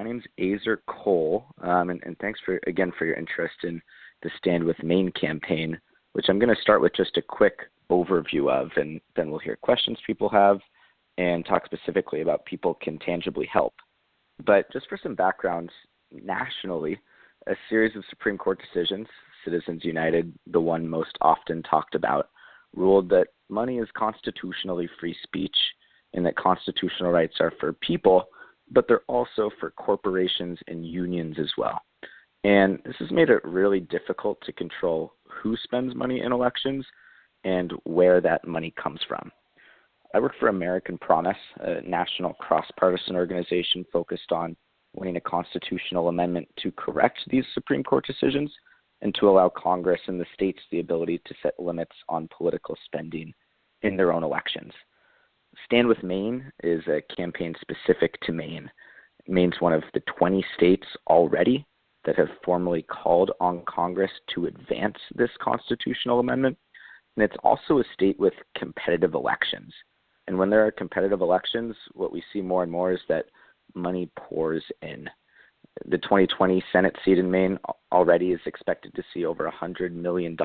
name's Azer Cole, and thanks for your interest in the Stand With Maine campaign, which I'm going to start with just a quick overview of, and then we'll hear questions people have and talk specifically about people can tangibly help. But just for some background, nationally, a series of Supreme Court decisions, Citizens United, the one most often talked about, ruled that money is constitutionally free speech and that constitutional rights are for people, but they're also for corporations and unions as well. And this has made it really difficult to control who spends money in elections and where that money comes from. I work for American Promise, a national cross-partisan organization focused on winning a constitutional amendment to correct these Supreme Court decisions and to allow Congress and the states the ability to set limits on political spending in their own elections. Stand With Maine is a campaign specific to Maine. Maine's one of the 20 states already that have formally called on Congress to advance this constitutional amendment. And it's also a state with competitive elections. And when there are competitive elections, what we see more and more is that money pours in. The 2020 Senate seat in Maine already is expected to see over $100 million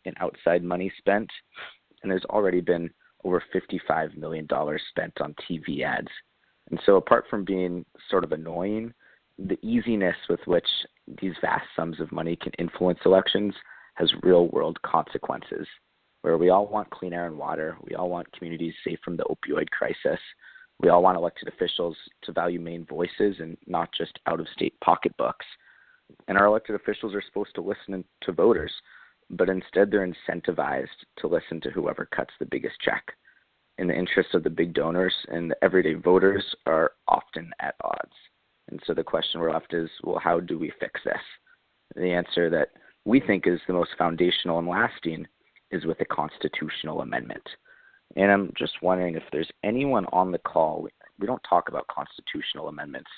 in outside money spent. And there's already been over $55 million spent on TV ads. And so apart from being sort of annoying, the easiness with which these vast sums of money can influence elections has real-world consequences, where we all want clean air and water, we all want communities safe from the opioid crisis, we all want elected officials to value Maine voices and not just out-of-state pocketbooks. And our elected officials are supposed to listen to voters, but instead they're incentivized to listen to whoever cuts the biggest check. And the interests of the big donors and the everyday voters are often at odds. And so the question we're left is, well, how do we fix this? The answer that we think is the most foundational and lasting is with a constitutional amendment. And I'm just wondering if there's anyone on the call. We don't talk about constitutional amendments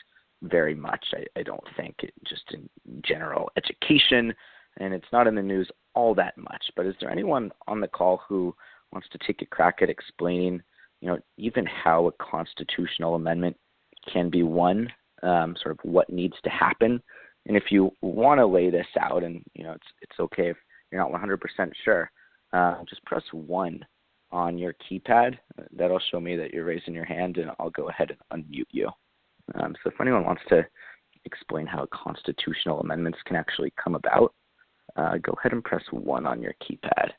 very much, I don't think, just in general education, and it's not in the news all that much. But is there anyone on the call who wants to take a crack at explaining, even how a constitutional amendment can be won, sort of what needs to happen? And if you want to lay this out, and it's okay if you're not 100% sure, just press 1 on your keypad. That'll show me that you're raising your hand, and I'll go ahead and unmute you. So if anyone wants to explain how constitutional amendments can actually come about, go ahead and press 1 on your keypad.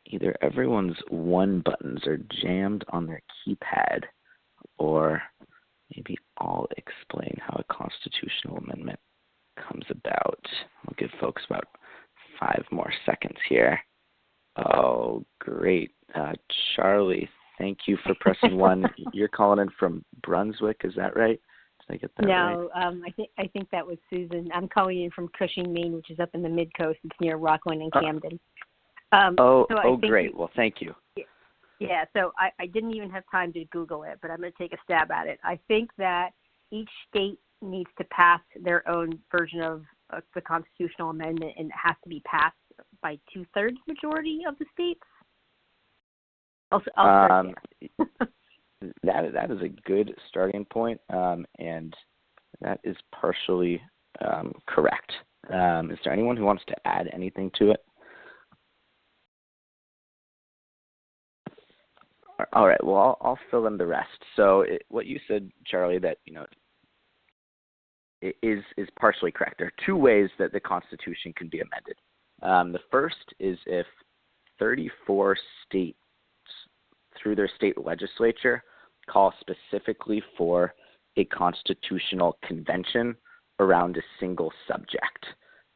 Either everyone's 1 buttons are jammed on their keypad, or maybe I'll explain how a constitutional amendment comes about. I'll give folks about 5 more seconds here. Oh, great. Charlie, thank you for pressing 1. You're calling in from Brunswick, is that right? Did I get that right? No, I think that was Susan. I'm calling in from Cushing, Maine, which is up in the mid-coast. It's near Rockland and Camden. Great. Well, thank you. Yeah, so I didn't even have time to Google it, but I'm going to take a stab at it. I think that each state needs to pass their own version of the constitutional amendment, and it has to be passed by 2/3 majority of the states. I'll start there. That is a good starting point, and that is partially correct. Is there anyone who wants to add anything to it? All right. Well, I'll fill in the rest. So what you said, Charlie, that it is partially correct. There are 2 ways that the Constitution can be amended. The first is if 34 states, through their state legislature, call specifically for a constitutional convention around a single subject,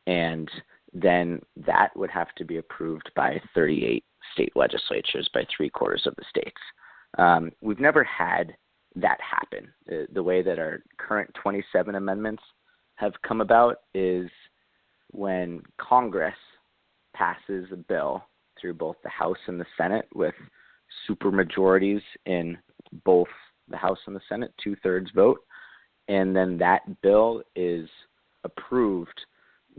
and then that would have to be approved by 38 state legislatures, by 3/4 of the states. We've never had that happen. The way that our current 27 amendments have come about is when Congress passes a bill through both the House and the Senate with supermajorities in both the House and the Senate, 2/3 vote, and then that bill is approved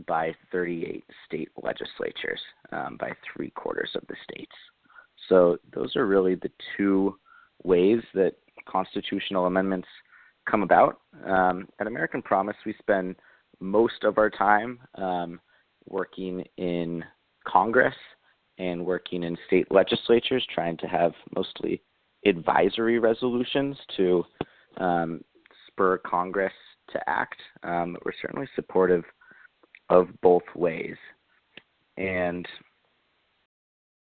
by 38 state legislatures, by 3/4 of the states. So those are really the two ways that constitutional amendments come about. At American Promise, we spend most of our time working in Congress and working in state legislatures, trying to have mostly advisory resolutions to spur Congress to act. We're certainly supportive of both ways. And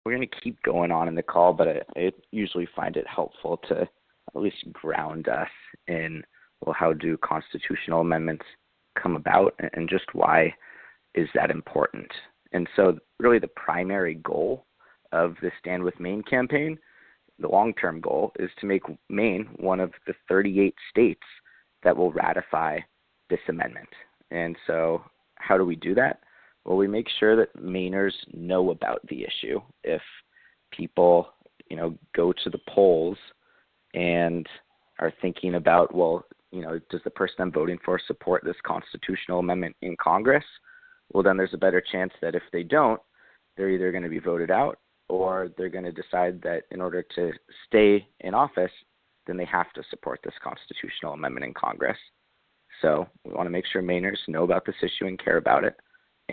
we're going to keep going on in the call, but I usually find it helpful to at least ground us in, well, how do constitutional amendments come about, and just why is that important? And so really the primary goal of the Stand With Maine campaign, the long-term goal, is to make Maine one of the 38 states that will ratify this amendment. And so how do we do that? Well, we make sure that Mainers know about the issue. If people, go to the polls and are thinking about, well, does the person I'm voting for support this constitutional amendment in Congress? Well, then there's a better chance that if they don't, they're either going to be voted out or they're going to decide that in order to stay in office, then they have to support this constitutional amendment in Congress. So we want to make sure Mainers know about this issue and care about it.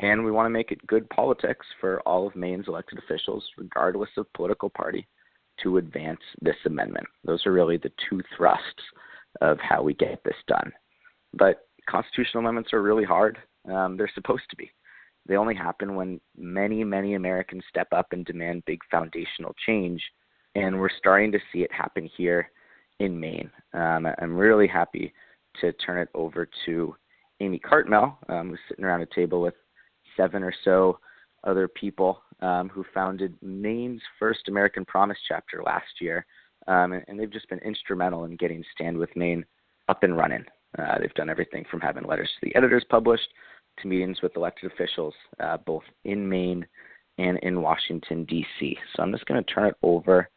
And we want to make it good politics for all of Maine's elected officials, regardless of political party, to advance this amendment. Those are really the two thrusts of how we get this done. But constitutional amendments are really hard. They're supposed to be. They only happen when many, many Americans step up and demand big foundational change, and we're starting to see it happen here in Maine. I'm really happy to turn it over to Amy Cartmel, who's sitting around a table with 7 or so other people who founded Maine's first American Promise chapter last year, and they've just been instrumental in getting Stand With Maine up and running. They've done everything from having letters to the editors published to meetings with elected officials, both in Maine and in Washington, D.C. So I'm just going to turn it over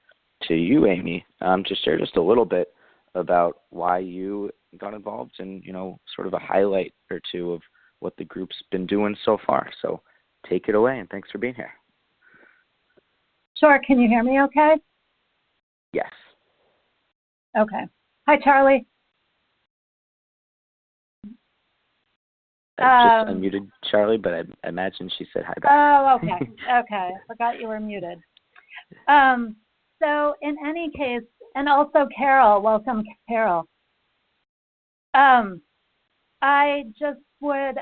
to you, Amy, to share just a little bit about why you got involved and, sort of a highlight or two of what the group's been doing so far. So take it away, and thanks for being here. Sure. Can you hear me okay? Yes. Okay. Hi, Charlie. I just unmuted Charlie, but I imagine she said hi back. Oh, okay. Okay. I forgot you were muted. So in any case, and also Carol, welcome, Carol. I just would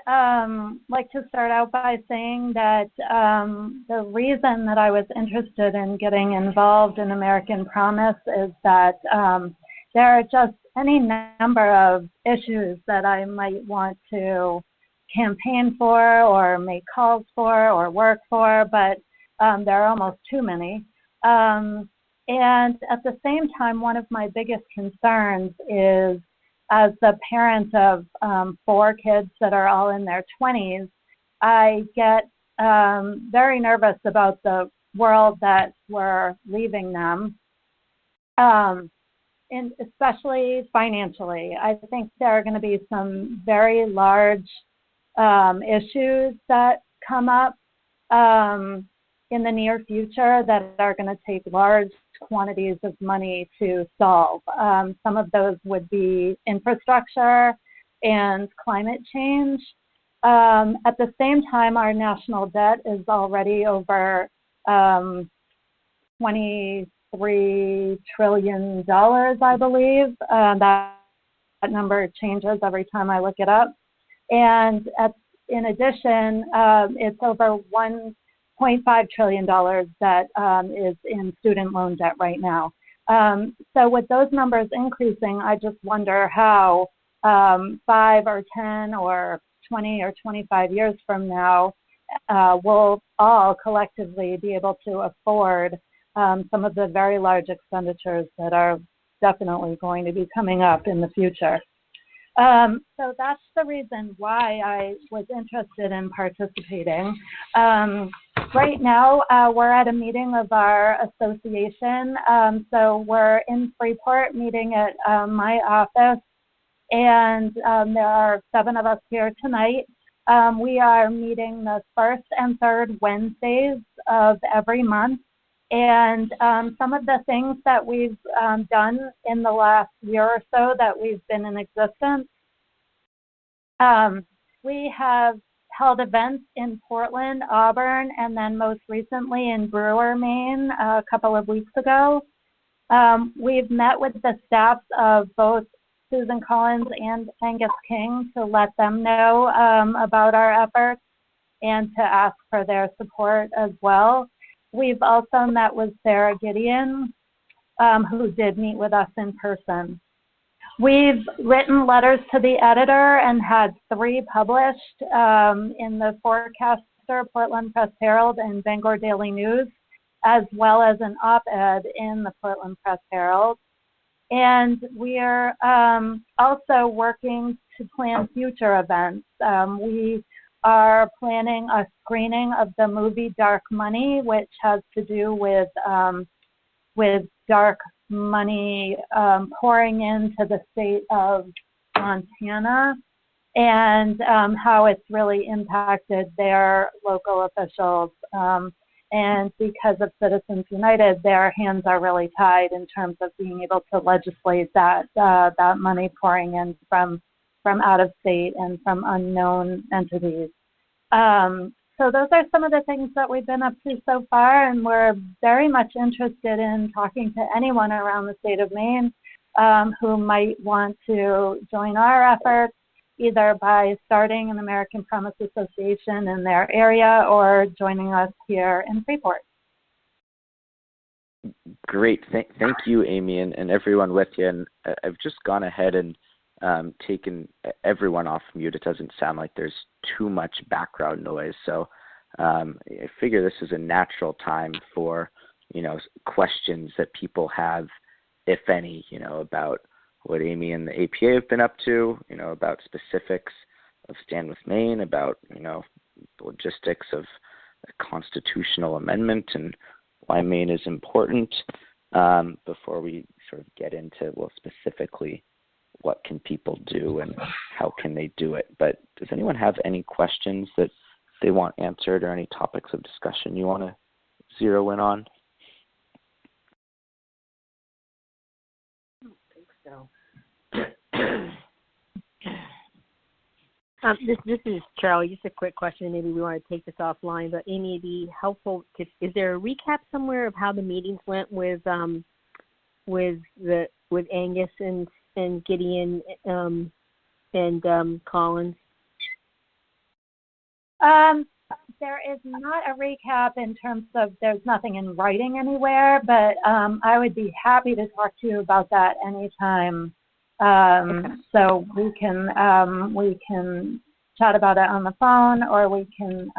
like to start out by saying that the reason that I was interested in getting involved in American Promise is that there are just any number of issues that I might want to campaign for or make calls for or work for, but there are almost too many. And at the same time, one of my biggest concerns is, as the parent of 4 kids that are all in their 20s, I get very nervous about the world that we're leaving them, and especially financially. I think there are going to be some very large issues that come up in the near future that are going to take large quantities of money to solve. Some of those would be infrastructure and climate change. At the same time, our national debt is already over $23 trillion, I believe. That number changes every time I look it up. And in addition, it's over $1.5 trillion that is in student loan debt right now. So with those numbers increasing, I just wonder how 5 or 10 or 20 or 25 years from now, we'll all collectively be able to afford some of the very large expenditures that are definitely going to be coming up in the future. So that's the reason why I was interested in participating. Right now, we're at a meeting of our association. So we're in Freeport meeting at my office, and there are 7 of us here tonight. We are meeting the first and third Wednesdays of every month, And some of the things that we've done in the last year or so that we've been in existence, we have held events in Portland, Auburn, and then most recently in Brewer, Maine, a couple of weeks ago. We've met with the staffs of both Susan Collins and Angus King to let them know about our efforts and to ask for their support as well. We've also met with Sarah Gideon, who did meet with us in person. We've written letters to the editor and had 3 published in the Forecaster, Portland Press Herald, and Bangor Daily News, as well as an op-ed in the Portland Press Herald. And we are also working to plan future events. We are planning a screening of the movie Dark Money, which has to do with dark money pouring into the state of Montana and how it's really impacted their local officials. And because of Citizens United, their hands are really tied in terms of being able to legislate that money pouring in from out of state and from unknown entities. So those are some of the things that we've been up to so far, and we're very much interested in talking to anyone around the state of Maine who might want to join our efforts, either by starting an American Promise Association in their area or joining us here in Freeport. Great. Thank you, Amy, and everyone with you. And I've just gone ahead and taken everyone off mute. It doesn't sound like there's too much background noise. So I figure this is a natural time for, questions that people have, if any, about what Amy and the APA have been up to, about specifics of Stand With Maine, about, the logistics of a constitutional amendment and why Maine is important, before we sort of get into, specifically what can people do and how can they do it. But does anyone have any questions that they want answered or any topics of discussion you want to zero in on? I don't think so. This is Charlie. Just a quick question. Maybe we want to take this offline, but Amy, it'd be helpful. Is there a recap somewhere of how the meetings went with Angus and Gideon and Collins? There is not a recap in terms of there's nothing in writing anywhere, but I would be happy to talk to you about that anytime. So we can chat about it on the phone, or we can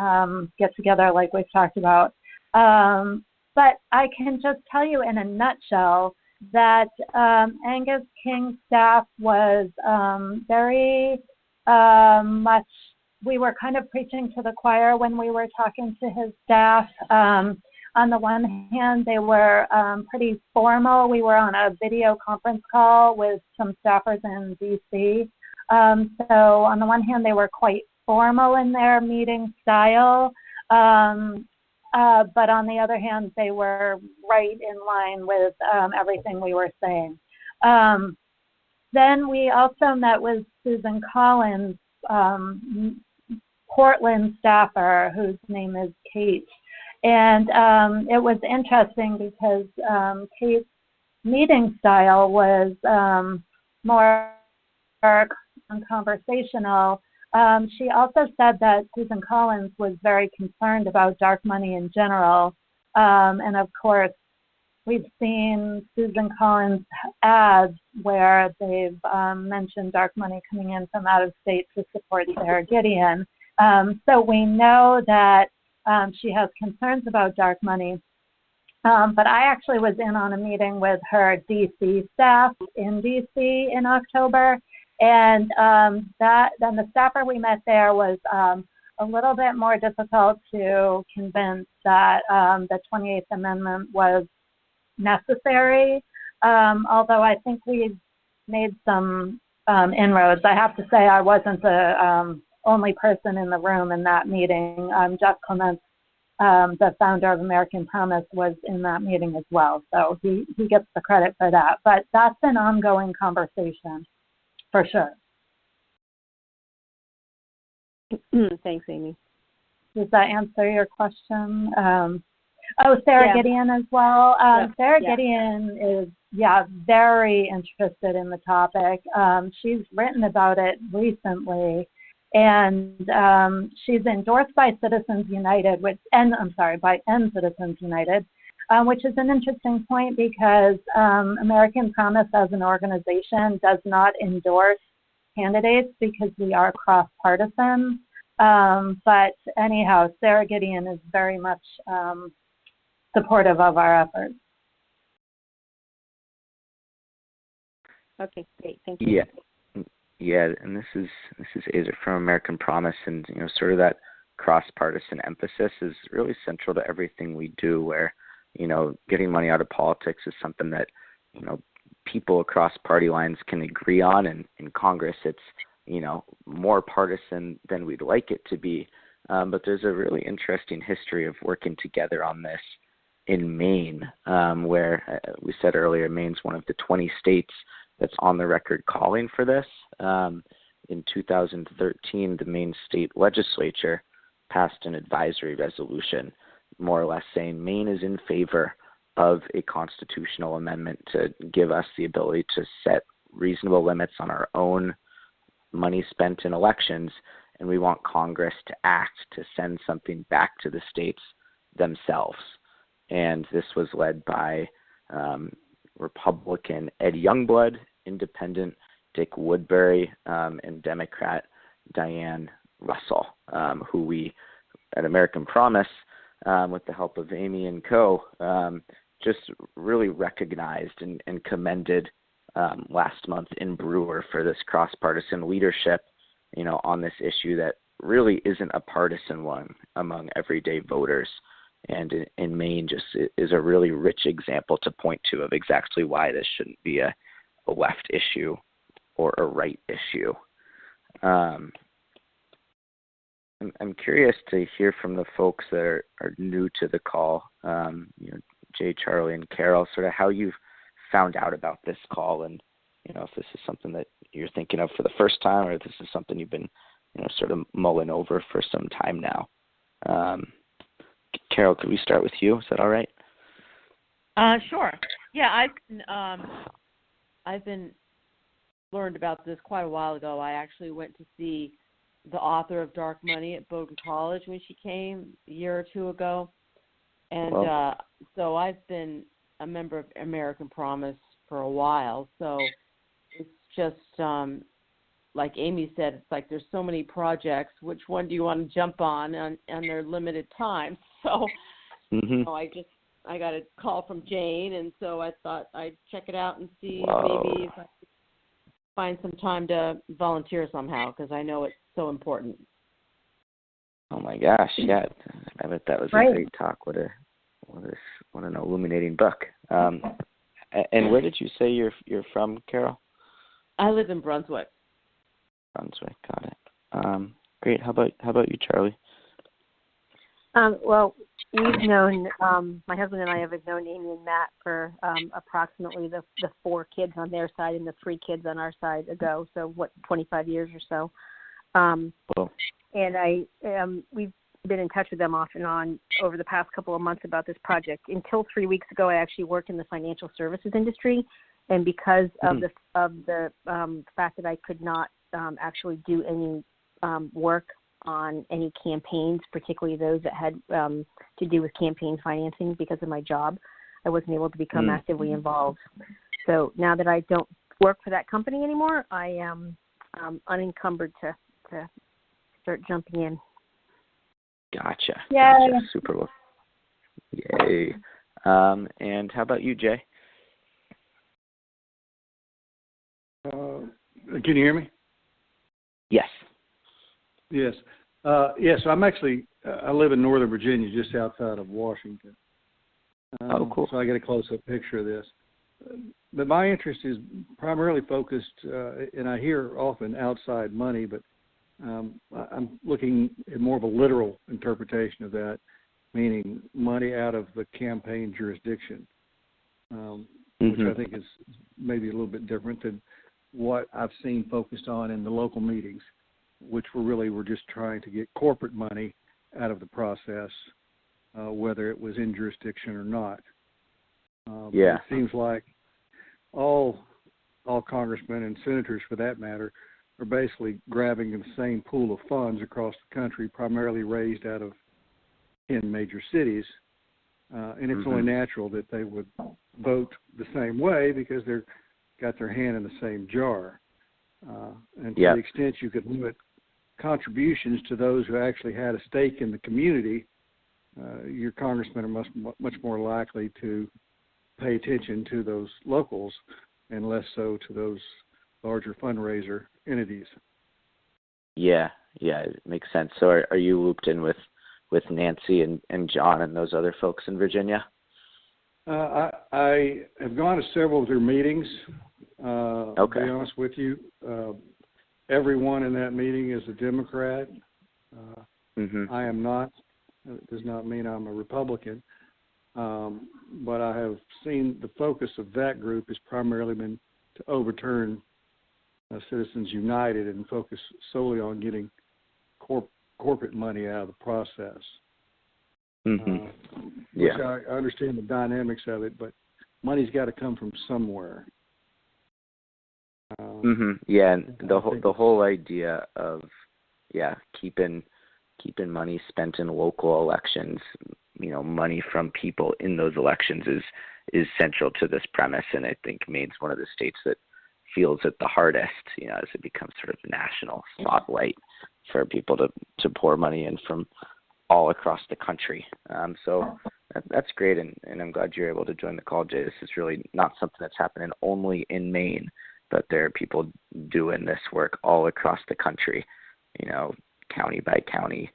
get together like we've talked about. But I can just tell you in a nutshell that Angus King's staff was very much, we were kind of preaching to the choir when we were talking to his staff. On the one hand, they were pretty formal. We were on a video conference call with some staffers in DC. So on the one hand, they were quite formal in their meeting style. But on the other hand, they were right in line with everything we were saying. Then we also met with Susan Collins, Portland staffer, whose name is Kate. And it was interesting because Kate's meeting style was more conversational. She also said that Susan Collins was very concerned about dark money in general. And of course, we've seen Susan Collins ads where they've mentioned dark money coming in from out of state to support Sarah Gideon. So we know that she has concerns about dark money. But I actually was in on a meeting with her DC staff in DC in October. And then the staffer we met there was a little bit more difficult to convince that the 28th Amendment was necessary, although I think we made some inroads. I have to say I wasn't the only person in the room in that meeting. Jeff Clements the founder of American Promise, was in that meeting as well. So he gets the credit for that. But that's an ongoing conversation for sure. Thanks, Amy. Does that answer your question? Sarah Gideon as well. Sarah Gideon is, very interested in the topic. She's written about it recently, and she's endorsed by Citizens United, by End Citizens United, which is an interesting point because American Promise as an organization does not endorse candidates because we are cross-partisan. But anyhow, Sarah Gideon is very much supportive of our efforts. Okay, great. Thank you. Yeah, and this is Azer from American Promise, and sort of that cross-partisan emphasis is really central to everything we do. Where getting money out of politics is something that people across party lines can agree on, and in Congress it's more partisan than we'd like it to be. But there's a really interesting history of working together on this in Maine, where we said earlier, Maine's one of the 20 states that's on the record calling for this. In 2013, the Maine state legislature passed an advisory resolution, more or less saying Maine is in favor of a constitutional amendment to give us the ability to set reasonable limits on our own money spent in elections, and we want Congress to act to send something back to the states themselves. And this was led by Republican Ed Youngblood, Independent Dick Woodbury, and Democrat Diane Russell, who we at American Promise, with the help of Amy and co., just really recognized and commended last month in Brewer for this cross-partisan leadership, on this issue that really isn't a partisan one among everyday voters. And in Maine just is a really rich example to point to of exactly why this shouldn't be a left issue or a right issue. I'm curious to hear from the folks that are new to the call, Jay, Charlie, and Carol, sort of how you've found out about this call, and if this is something that you're thinking of for the first time, or if this is something you've been sort of mulling over for some time now. Carol, could we start with you? Is that all right? Sure. Yeah, I've been learned about this quite a while ago. I actually went to see the author of Dark Money at Bowdoin College when she came a year or two ago, and so I've been a member of American Promise for a while. So it's just like Amy said, it's like there's so many projects. Which one do you want to jump on their limited time? So I got a call from Jane, and so I thought I'd check it out and see maybe if I could find some time to volunteer somehow, because I know it's so important. Oh my gosh, yeah! I bet that was a great talk. What an illuminating book. And where did you say you're from, Carol? I live in Brunswick. Brunswick, got it. Great. How about you, Charlie? Well, we've known, my husband and I have known Amy and Matt for approximately the 4 kids on their side and the 3 kids on our side ago. So 25 years or so. Cool. And we've been in touch with them off and on over the past couple of months about this project. Until 3 weeks ago, I actually worked in the financial services industry, and because of the fact that I could not actually do any work on any campaigns, particularly those that had to do with campaign financing because of my job, I wasn't able to become actively involved. So now that I don't work for that company anymore, I am unencumbered to start jumping in. Gotcha. Yay. Gotcha. Super well. Yay. And how about you, Jay? Can you hear me? Yes. Yes. Yes, I'm actually, I live in Northern Virginia, just outside of Washington. Oh, cool. So I get a close-up picture of this. But my interest is primarily focused, and I hear often outside money, but I'm looking at more of a literal interpretation of that. meaning money out of the campaign jurisdiction, which I think is maybe a little bit different than what I've seen focused on in the local meetings, which were just trying to get corporate money out of the process, whether it was in jurisdiction or not. It seems like all congressmen and senators, for that matter, are basically grabbing the same pool of funds across the country, primarily raised out of 10 major cities, and it's only natural that they would vote the same way because they've got their hand in the same jar. And to the extent you could limit contributions to those who actually had a stake in the community, your congressmen are much more likely to pay attention to those locals and less so to those larger fundraiser entities. Yeah, it makes sense. So are you looped in with Nancy and John and those other folks in Virginia? I have gone to several of their meetings. To be honest with you, everyone in that meeting is a Democrat. I am not. It does not mean I'm a Republican. But I have seen the focus of that group has primarily been to overturn Citizens United and focus solely on getting corporate money out of the process. Which I understand the dynamics of it, but money's got to come from somewhere. And the whole idea of keeping money spent in local elections, money from people in those elections is central to this premise, and I think Maine's one of the states that feels it the hardest, as it becomes sort of a national spotlight for people to pour money in from all across the country. So that's great, and I'm glad you're able to join the call, Jay. This is really not something that's happening only in Maine, but there are people doing this work all across the country, county by county,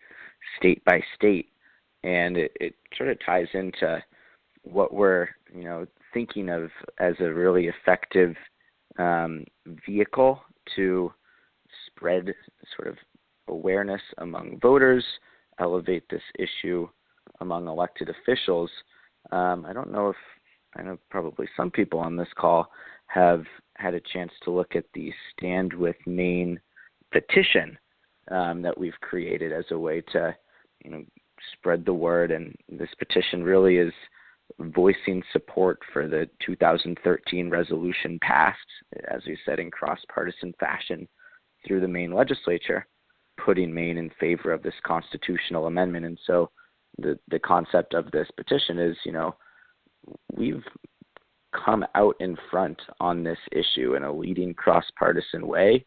state by state, and it sort of ties into what we're, thinking of as a really effective vehicle to spread sort of awareness among voters, elevate this issue among elected officials. I know probably some people on this call have had a chance to look at the Stand With Maine petition that we've created as a way to, spread the word. And this petition really is voicing support for the 2013 resolution passed, as we said, in cross-partisan fashion through the Maine legislature, putting Maine in favor of this constitutional amendment. And so the concept of this petition is, we've come out in front on this issue in a leading cross-partisan way,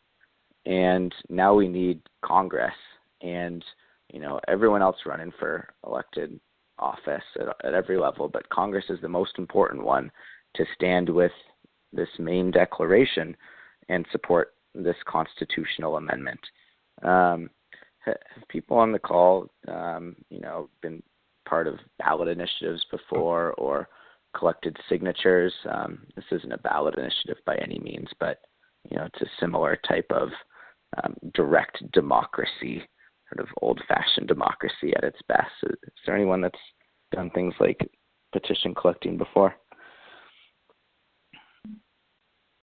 and now we need Congress and, everyone else running for elected office at every level, but Congress is the most important one to stand with this Maine declaration and support this constitutional amendment. Have people on the call, been part of ballot initiatives before or collected signatures? This isn't a ballot initiative by any means, but, it's a similar type of direct democracy, sort of old-fashioned democracy at its best. Is there anyone that's done things like petition collecting before?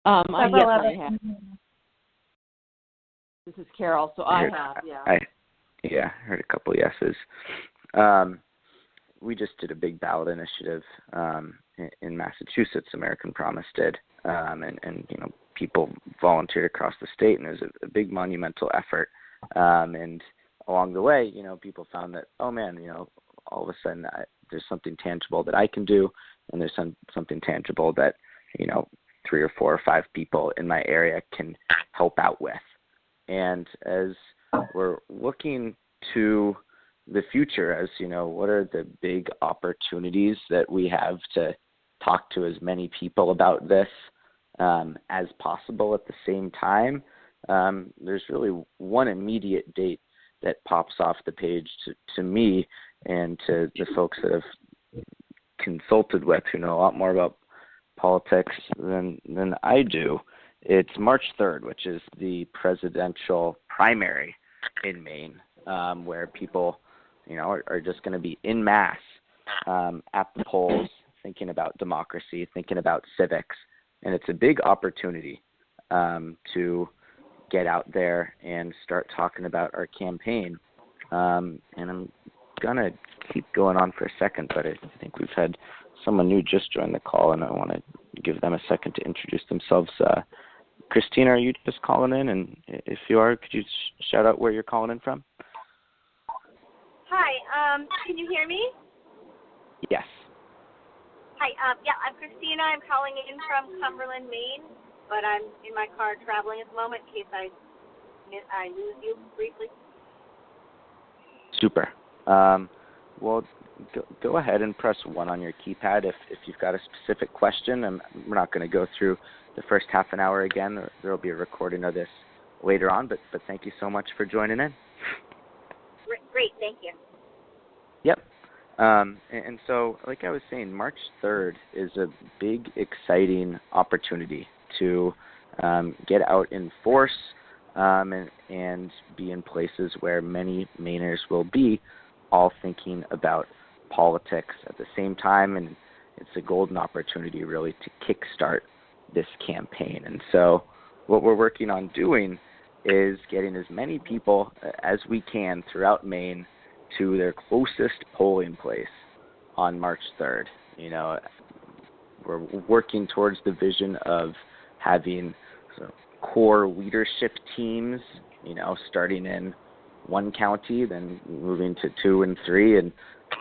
Yes, I have. This is Carol, so I have, I heard a couple yeses. We just did a big ballot initiative in Massachusetts. American Promise did, and people volunteered across the state, and it was a big monumental effort. And along the way, people found that, oh man, all of a sudden there's something tangible that I can do, and there's something tangible that 3 or 4 or 5 people in my area can help out with. And as we're looking to the future, as what are the big opportunities that we have to talk to as many people about this as possible at the same time, there's really one immediate date that pops off the page to me and to the folks that have consulted with, who know a lot more about politics than I do. It's March 3rd, which is the presidential primary in Maine, where people are just going to be en masse at the polls, thinking about democracy, thinking about civics, and it's a big opportunity to get out there and start talking about our campaign. And I'm gonna keep going on for a second, but I think we've had someone new just join the call, and I want to give them a second to introduce themselves. Christina, are you just calling in? And if you are, could you shout out where you're calling in from? Hi, can you hear me? Yes. Hi, I'm Christina. I'm calling in from Cumberland, Maine, but I'm in my car traveling at the moment in case I lose you briefly. Super. Well, go ahead and press 1 on your keypad if you've got a specific question. We're not going to go through the first half an hour again. There will be a recording of this later on, but thank you so much for joining in. Great, thank you. Yep. And so, like I was saying, March 3rd is a big, exciting opportunity to get out in force and be in places where many Mainers will be, all thinking about politics at the same time, and it's a golden opportunity really to kickstart this campaign. And so what we're working on doing is getting as many people as we can throughout Maine to their closest polling place on March 3rd. We're working towards the vision of having core leadership teams, starting in one county, then moving to 2 and 3, and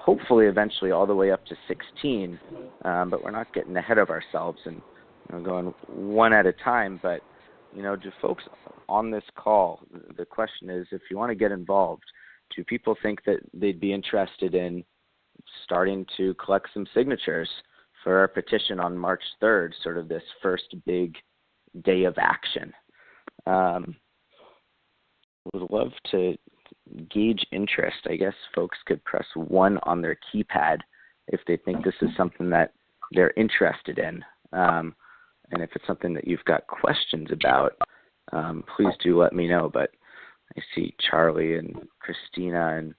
hopefully eventually all the way up to 16. But we're not getting ahead of ourselves and going one at a time. But, to folks on this call, the question is, if you want to get involved, do people think that they'd be interested in starting to collect some signatures for our petition on March 3rd, sort of this first big day of action? Would love to gauge interest. I guess folks could press 1 on their keypad if they think this is something that they're interested in. And if it's something that you've got questions about, please do let me know. But I see Charlie and Christina and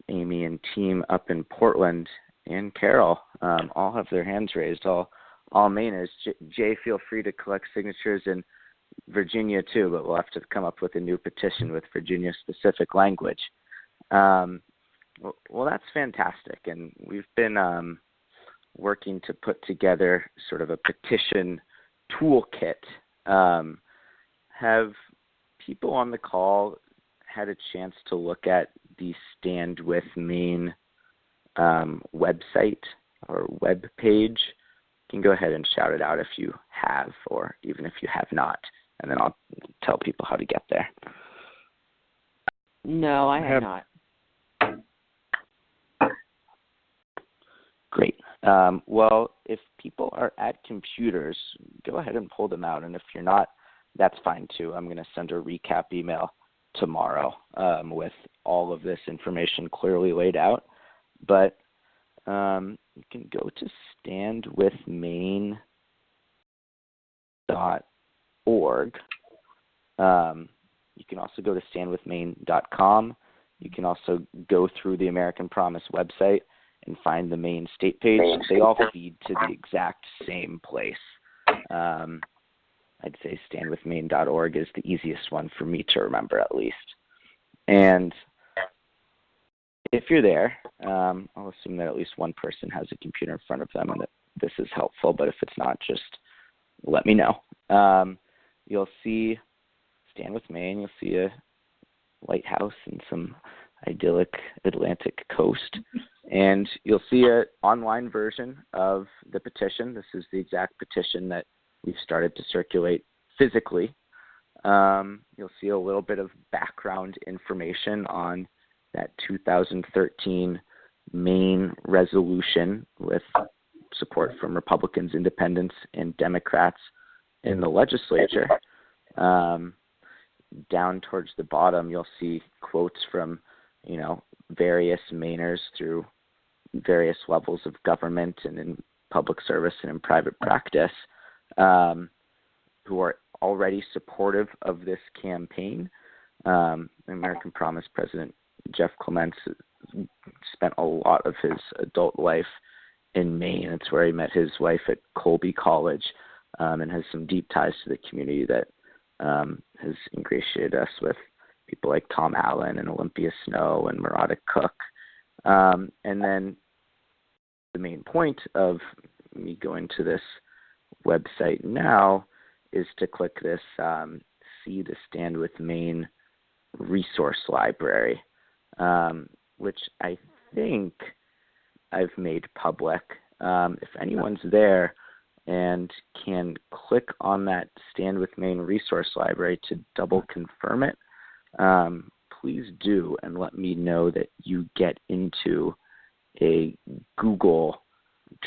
Amy and team up in Portland and Carol all have their hands raised, all Mainers. Jay, feel free to collect signatures in Virginia too, but we'll have to come up with a new petition with Virginia-specific language. Well, that's fantastic. And we've been working to put together sort of a petition toolkit. Have people on the call had a chance to look at the Stand With Maine website or web page? You can go ahead and shout it out if you have, or even if you have not, and then I'll tell people how to get there. No, I have not. Great. Well, if people are at computers, go ahead and pull them out, and if you're not, that's fine too. I'm going to send a recap email tomorrow with all of this information clearly laid out. But you can go to standwithmaine.org. You can also go to standwithmaine.com. You can also go through the American Promise website and find the Maine state page. They all feed to the exact same place. I'd say standwithmaine.org is the easiest one for me to remember, at least. And if you're there, I'll assume that at least one person has a computer in front of them and that this is helpful, but if it's not, just let me know. You'll see Stand With Maine, you'll see a lighthouse and some idyllic Atlantic coast, and you'll see an online version of the petition. This is the exact petition that we've started to circulate physically. You'll see a little bit of background information on that 2013 Maine resolution with support from Republicans, Independents, and Democrats in the legislature. Down towards the bottom, you'll see quotes from, various Mainers through various levels of government and in public service and in private practice, who are already supportive of this campaign. American Promise President Jeff Clements spent a lot of his adult life in Maine. It's where he met his wife at Colby College, and has some deep ties to the community that has ingratiated us with people like Tom Allen and Olympia Snow and Murata Cook. And then the main point of me going to this website now is to click this See the Stand with Maine resource library, which I think I've made public. If anyone's there and can click on that Stand with Maine resource library to double confirm it, please do, and let me know that you get into a Google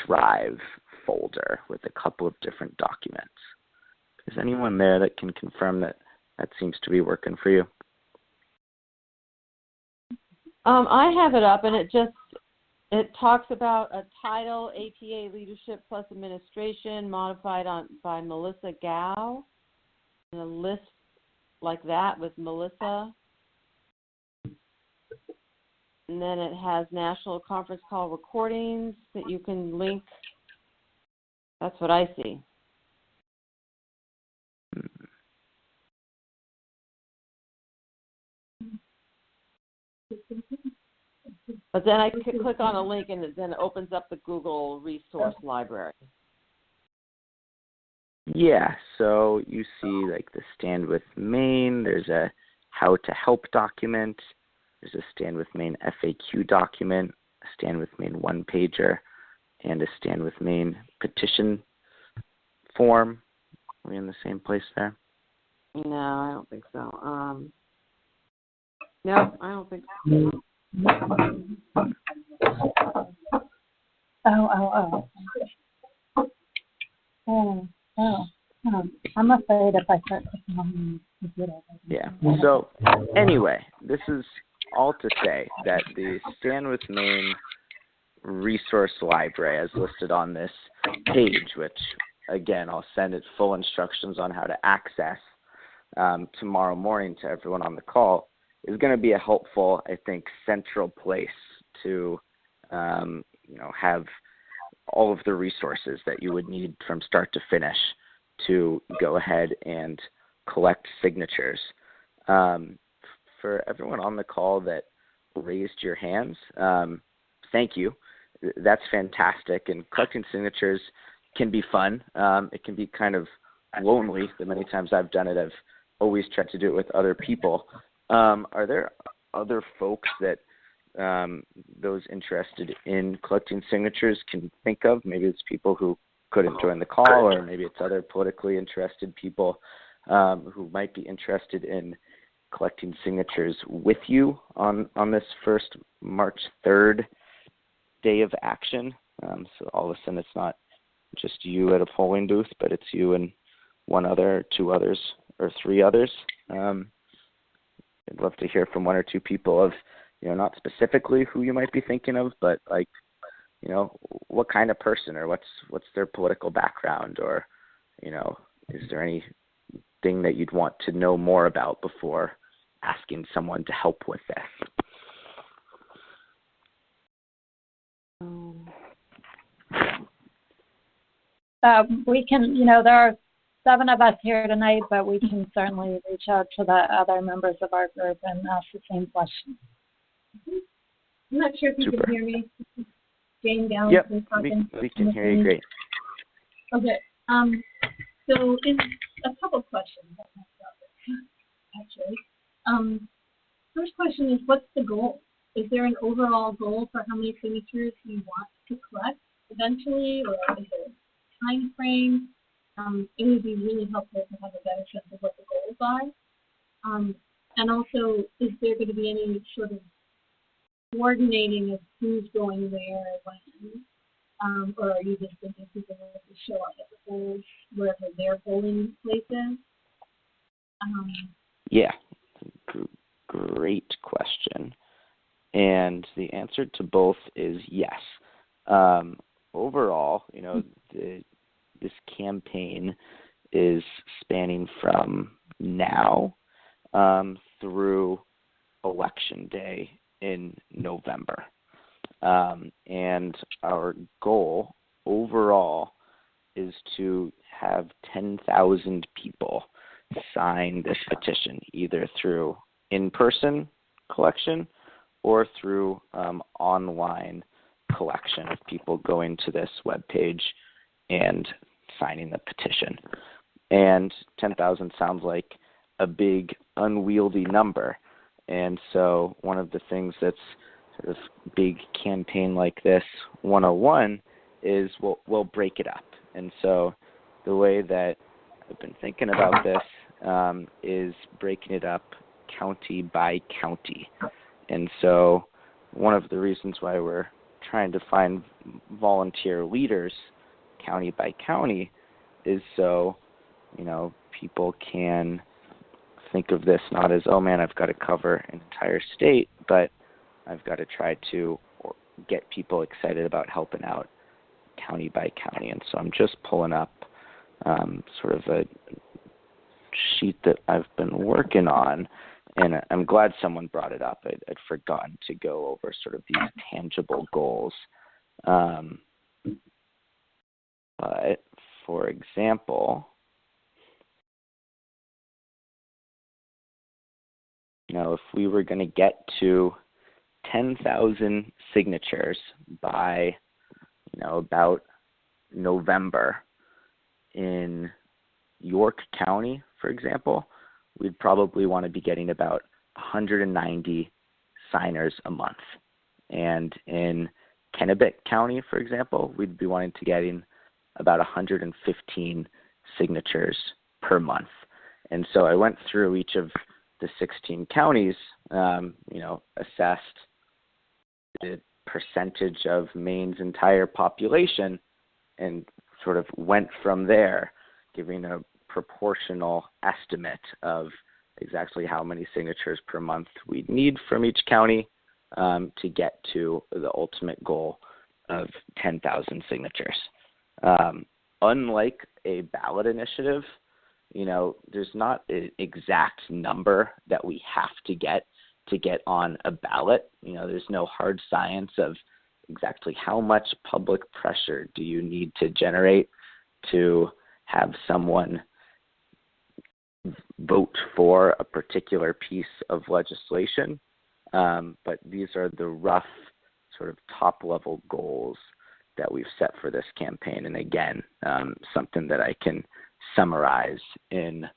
Drive folder with a couple of different documents. Is anyone there that can confirm that that seems to be working for you? I have it up, and it talks about a title, APA Leadership plus Administration, modified by Melissa Gow, and a list like that with Melissa. And then it has national conference call recordings that you can link. That's what I see. But then I could click on a link and then it opens up the Google resource library. Yeah, so you see like the Stand with Maine, there's a How to Help document, there's a Stand with Maine FAQ document, a Stand with Maine one-pager, and a Stand with Maine petition form. Are we in the same place there? No, I don't think so. No, I don't think so. I'm afraid if I start clicking on the computer. Yeah. So anyway, this is all to say that the Stand with Maine resource library as listed on this page, which again, I'll send it full instructions on how to access tomorrow morning to everyone on the call, is going to be a helpful, I think, central place to, have all of the resources that you would need from start to finish to go ahead and collect signatures. For everyone on the call that raised your hands, thank you. That's fantastic. And collecting signatures can be fun. It can be kind of lonely. The many times I've done it, I've always tried to do it with other people. Are there other folks that those interested in collecting signatures can think of? Maybe it's people who couldn't join the call, or maybe it's other politically interested people who might be interested in collecting signatures with you on this first March 3rd day of action. So all of a sudden it's not just you at a polling booth, but it's you and one other, two others, or three others. I'd love to hear from one or two people of, not specifically who you might be thinking of, but like, what kind of person, or what's their political background, or, is there anything that you'd want to know more about before asking someone to help with this? We can, there are 7 of us here tonight, but we can certainly reach out to the other members of our group and ask the same question. I'm not sure if you can hear me. Jane Gallen. Yep, we can hear you great. Okay. So in a couple of questions, actually. First question is, what's the goal? Is there an overall goal for how many signatures you want to collect eventually, or is there a time frame? It would be really helpful to have a better sense of what the goals are. And also, is there going to be any sort of coordinating of who's going where, when? Or are you just thinking people will show up at the polls wherever their polling place is? Yeah, great question. And the answer to both is yes. Overall, this campaign is spanning from now through Election Day in November. And our goal overall is to have 10,000 people sign this petition, either through in-person collection or through online collection of people going to this webpage and signing the petition. And 10,000 sounds like a big, unwieldy number. And so one of the things that's sort of big campaign like this 101 is we'll break it up. And so the way that I've been thinking about this is breaking it up county by county. And so one of the reasons why we're trying to find volunteer leaders county by county is so, people can think of this not as, oh man, I've got to cover an entire state, but I've got to try to get people excited about helping out county by county. And so I'm just pulling up sort of a sheet that I've been working on, and I'm glad someone brought it up. I'd forgotten to go over sort of these tangible goals. But for example, if we were going to get to 10,000 signatures by, about November in York County, for example, we'd probably want to be getting about 190 signers a month. And in Kennebec County, for example, we'd be wanting to getting about 115 signatures per month. And so I went through each of the 16 counties, assessed the percentage of Maine's entire population and sort of went from there, giving a proportional estimate of exactly how many signatures per month we'd need from each county to get to the ultimate goal of 10,000 signatures. Unlike a ballot initiative, there's not an exact number that we have to get on a ballot. There's no hard science of exactly how much public pressure do you need to generate to have someone vote for a particular piece of legislation. But these are the rough sort of top level goals that we've set for this campaign. And again, something that I can summarize in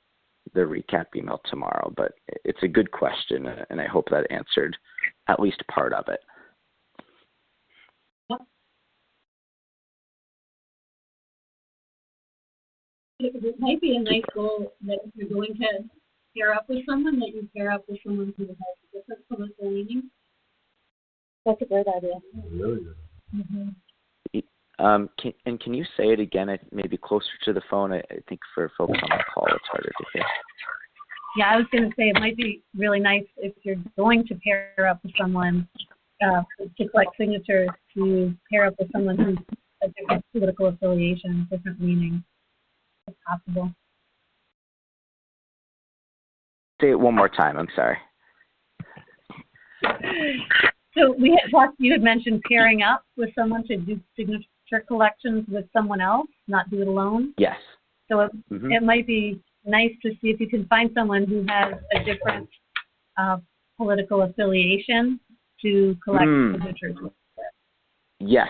the recap email tomorrow. But it's a good question, and I hope that answered at least part of it. It might be a nice goal that if you're going to pair up with someone, that you pair up with someone who has a different political leaning. That's a great idea. Really good. Mm-hmm. Can you say it again, maybe closer to the phone? I think for folks on the call, it's harder to hear. Yeah, I was going to say it might be really nice if you're going to pair up with someone to collect signatures, to pair up with someone who's a different political affiliation, different leaning, if possible. Say it one more time. I'm sorry. So we had talked. You had mentioned pairing up with someone to do signature collections with someone else, not do it alone. Yes. So it might be nice to see if you can find someone who has a different political affiliation to collect signatures with. Yes,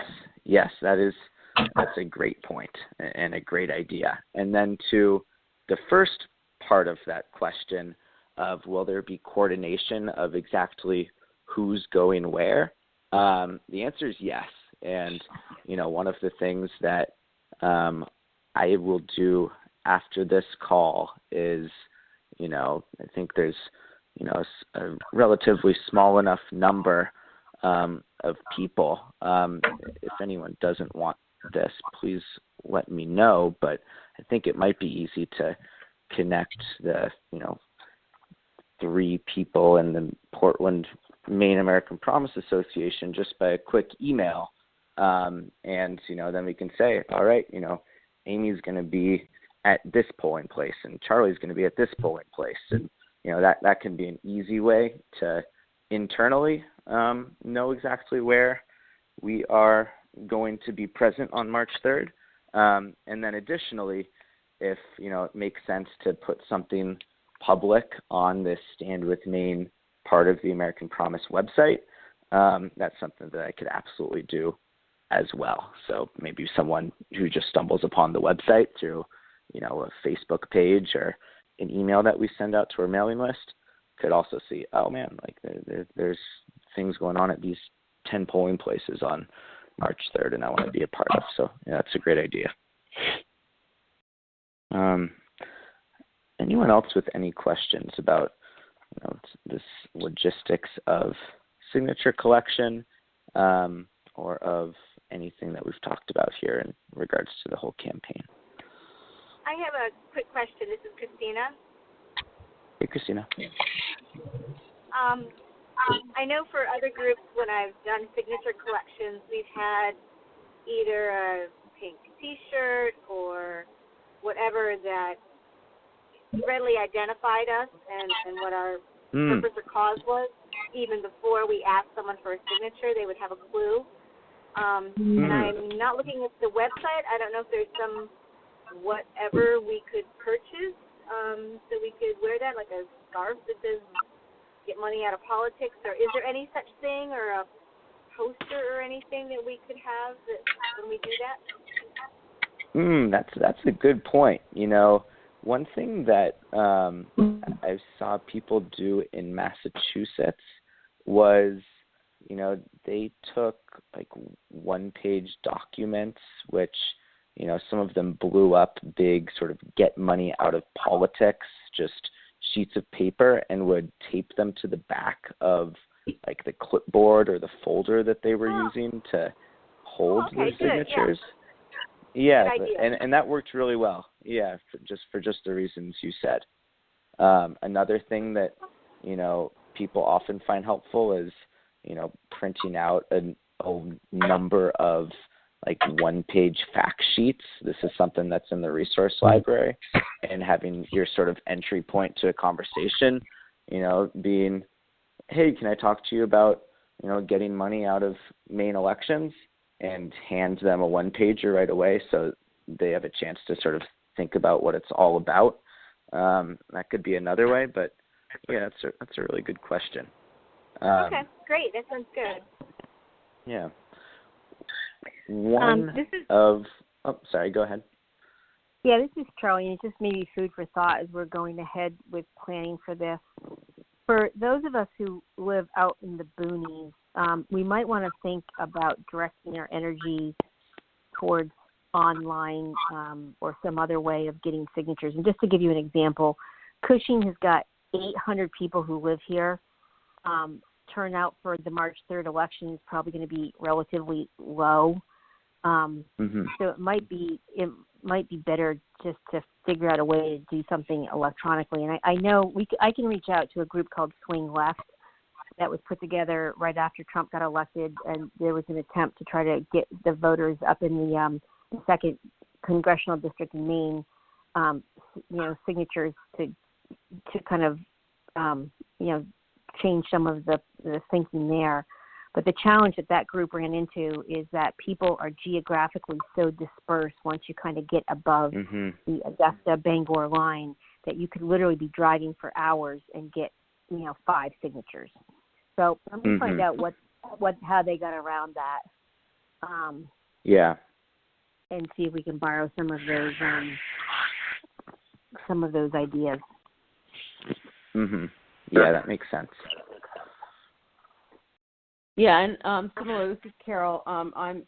that's a great point and a great idea. And then to the first part of that question of will there be coordination of exactly who's going where? The answer is yes. And, one of the things that I will do after this call is, I think there's, a relatively small enough number of people. If anyone doesn't want this, please let me know. But I think it might be easy to connect the, 3 people in the Portland, Maine American Promise Association just by a quick email. And, then we can say, all right, Amy's going to be at this polling place and Charlie's going to be at this polling place. And, that can be an easy way to internally know exactly where we are going to be present on March 3rd. And then additionally, if, it makes sense to put something public on this Stand With Maine part of the American Promise website, that's something that I could absolutely do as well. So maybe someone who just stumbles upon the website through, a Facebook page or an email that we send out to our mailing list could also see, oh man, like there's things going on at these 10 polling places on March 3rd and I want to be a part of. So yeah, that's a great idea. Anyone else with any questions about this logistics of signature collection or of anything that we've talked about here in regards to the whole campaign? I have a quick question. This is Christina. Hey, Christina. I know for other groups, when I've done signature collections, we've had either a pink T-shirt or whatever that readily identified us and what our purpose or cause was. Even before we asked someone for a signature, they would have a clue. And I'm not looking at the website. I don't know if there's some whatever we could purchase so we could wear that, like a scarf that says "Get Money Out of Politics," or is there any such thing, or a poster or anything that we could have that when we do that? That's a good point. One thing that I saw people do in Massachusetts was, they took like one-page documents, which, some of them blew up big sort of "Get Money Out of Politics," just sheets of paper, and would tape them to the back of like the clipboard or the folder that they were using to hold their signatures. Yeah, and that worked really well. Yeah, for just the reasons you said. Another thing that people often find helpful is printing out a number of like one-page fact sheets. This is something that's in the resource library, and having your sort of entry point to a conversation, being, hey, can I talk to you about getting money out of Maine elections? And hand them a one-pager right away so they have a chance to sort of think about what it's all about. That could be another way, but yeah, that's a really good question. Okay, great. That sounds good. Yeah. Sorry, go ahead. Yeah, this is Charlie, and it's just maybe food for thought as we're going ahead with planning for this. For those of us who live out in the boonies, we might want to think about directing our energy towards online or some other way of getting signatures. And just to give you an example, Cushing has got 800 people who live here. Turnout for the March 3rd election is probably going to be relatively low. So it might be better just to figure out a way to do something electronically. And I know I can reach out to a group called Swing Left that was put together right after Trump got elected, and there was an attempt to try to get the voters up in the second congressional district in Maine, signatures to kind of, change some of the thinking there. But the challenge that group ran into is that people are geographically so dispersed once you kind of get above the Augusta-Bangor line that you could literally be driving for hours and get, 5 signatures. So let me find out how they got around that. And see if we can borrow some of those ideas. Yeah, that makes sense. Yeah, and similar, this is Carol. I'm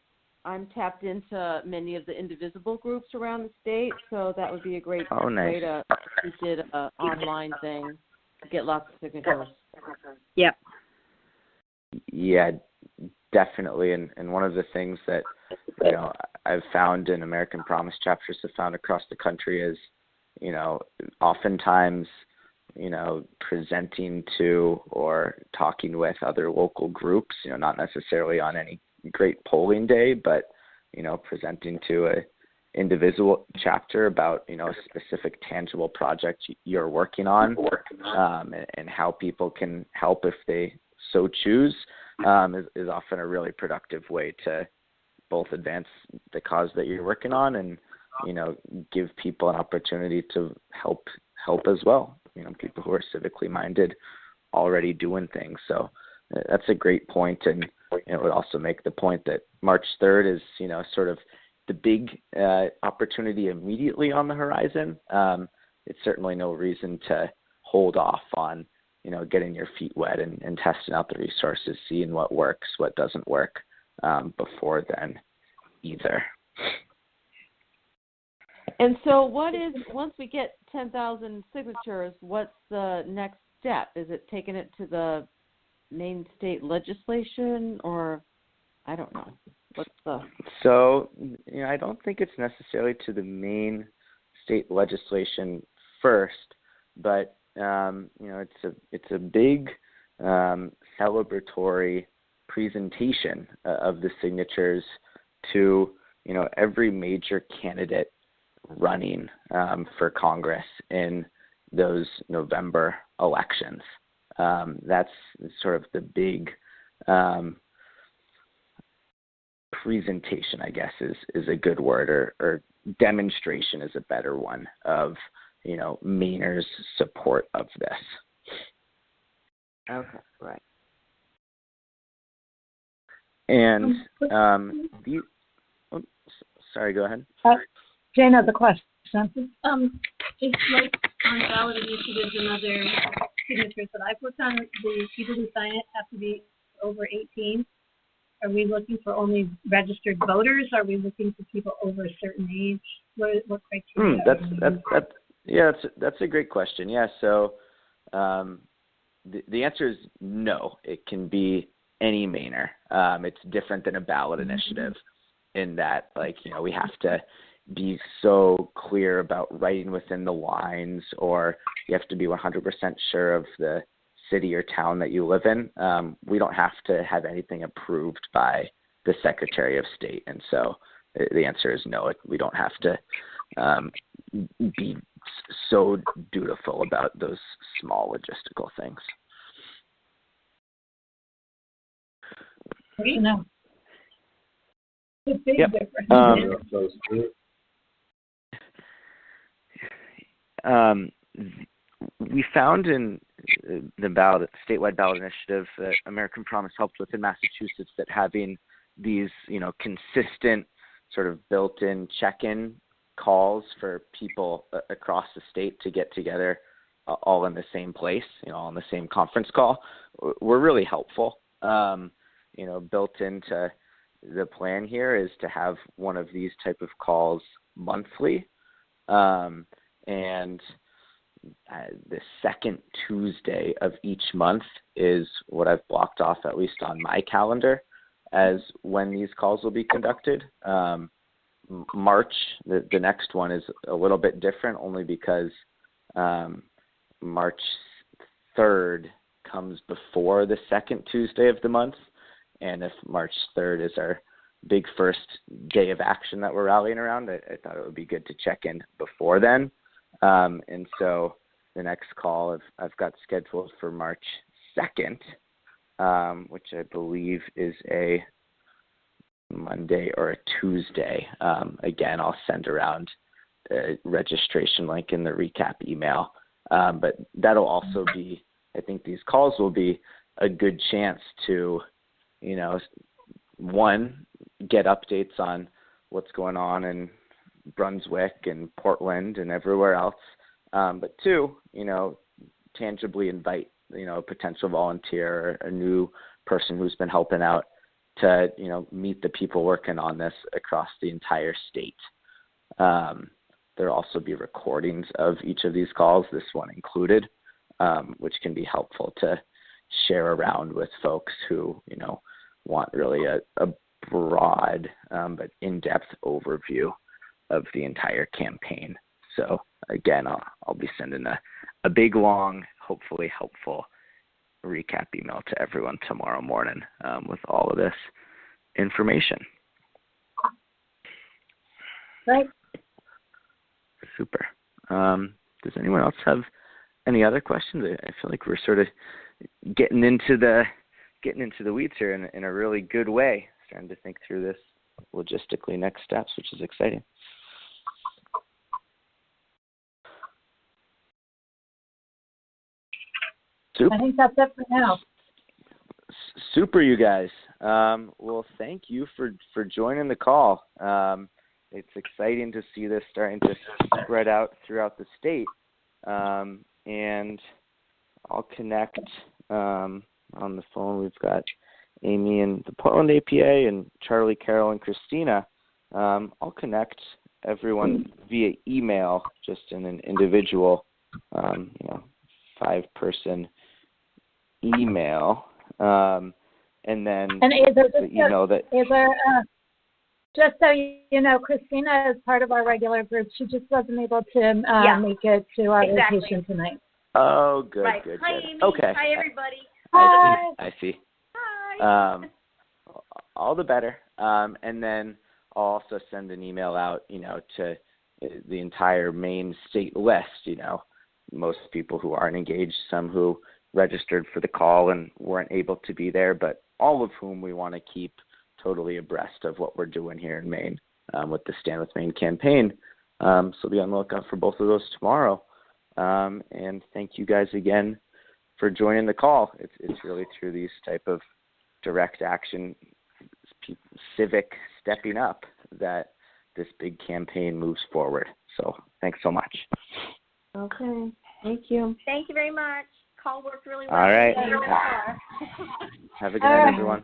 tapped into many of the indivisible groups around the state, so that would be a great way to, if we did an online thing, to get lots of signatures. Yep. Yeah, definitely. And one of the things that, I've found in American Promise chapters have found across the country is, oftentimes, presenting to or talking with other local groups, not necessarily on any great polling day, but, presenting to a indivisible chapter about, a specific tangible project you're working on, and how people can help if they so choose. is often a really productive way to both advance the cause that you're working on and, give people an opportunity to help as well. People who are civically minded already doing things. So that's a great point. And it would also make the point that March 3rd is, sort of the big opportunity immediately on the horizon. It's certainly no reason to hold off on, getting your feet wet and testing out the resources, seeing what works, what doesn't work before then either. And so once we get 10,000 signatures, what's the next step? Is it taking it to the Maine state legislation, or I don't know. So, I don't think it's necessarily to the Maine state legislation first, but it's a big celebratory presentation of the signatures to every major candidate running for Congress in those November elections. That's sort of the big presentation, I guess, is a good word, or demonstration is a better one of Mainers' support of this. Okay, right. And sorry, go ahead. Jane has a question. It's like on ballot initiatives and other signatures that I've worked on, the people who sign it have to be over 18. Are we looking for only registered voters? Are we looking for people over a certain age? What criteria? That's a great question. Yeah. So the answer is no. It can be any Mainer. It's different than a ballot initiative in that, we have to be so clear about writing within the lines, or you have to be 100% sure of the city or town that you live in. We don't have to have anything approved by the Secretary of State. And so the answer is no. We don't have to be so dutiful about those small logistical things. No. The big Yep. difference. We found in the statewide ballot initiative that American Promise helped with in Massachusetts that having these, consistent sort of built-in check-in calls for people across the state to get together all in the same place, all in the same conference call, were really helpful. Built into the plan here is to have one of these type of calls monthly. And the second Tuesday of each month is what I've blocked off, at least on my calendar, as when these calls will be conducted. March, the next one is a little bit different, only because March 3rd comes before the second Tuesday of the month. And if March 3rd is our big first day of action that we're rallying around, I thought it would be good to check in before then. And so the next call I've got scheduled for March 2nd, which I believe is a Monday or a Tuesday. Again, I'll send around a registration link in the recap email. But that'll also be, I think these calls will be a good chance to, one, get updates on what's going on in Brunswick and Portland and everywhere else. But two, tangibly invite, a potential volunteer or a new person who's been helping out to, meet the people working on this across the entire state. There'll also be recordings of each of these calls, this one included, which can be helpful to share around with folks who, want really a broad but in-depth overview of the entire campaign. So again, I'll be sending a big, long, hopefully helpful recap email to everyone tomorrow morning with all of this information. Right. Super. Does anyone else have any other questions? I feel like we're sort of getting into the getting into the weeds here in a really good way, starting to think through this logistically next steps, which is exciting. I think that's it for now. Super, you guys. Well, thank you for joining the call. It's exciting to see this starting to spread out throughout the state. And I'll connect on the phone. We've got Amy in the Portland APA and Charlie, Carol, and Christina. I'll connect everyone via email, just in an individual, 5-person email, and then just so you know, Christina is part of our regular group. She just wasn't able to make it to our vacation tonight. Oh, good, right. good, Hi, good. Amy. Okay. Hi, everybody. Hi. I see. Hi. All the better. And then I'll also send an email out, to the entire Maine state list, most people who aren't engaged, some who registered for the call and weren't able to be there, but all of whom we want to keep totally abreast of what we're doing here in Maine with the Stand With Maine campaign. So be on the lookout for both of those tomorrow. And thank you guys again for joining the call. It's really through these type of direct action, civic stepping up, that this big campaign moves forward. So thanks so much. Okay. Thank you. Thank you very much. Call worked really well. All right. Have Have a good night, everyone.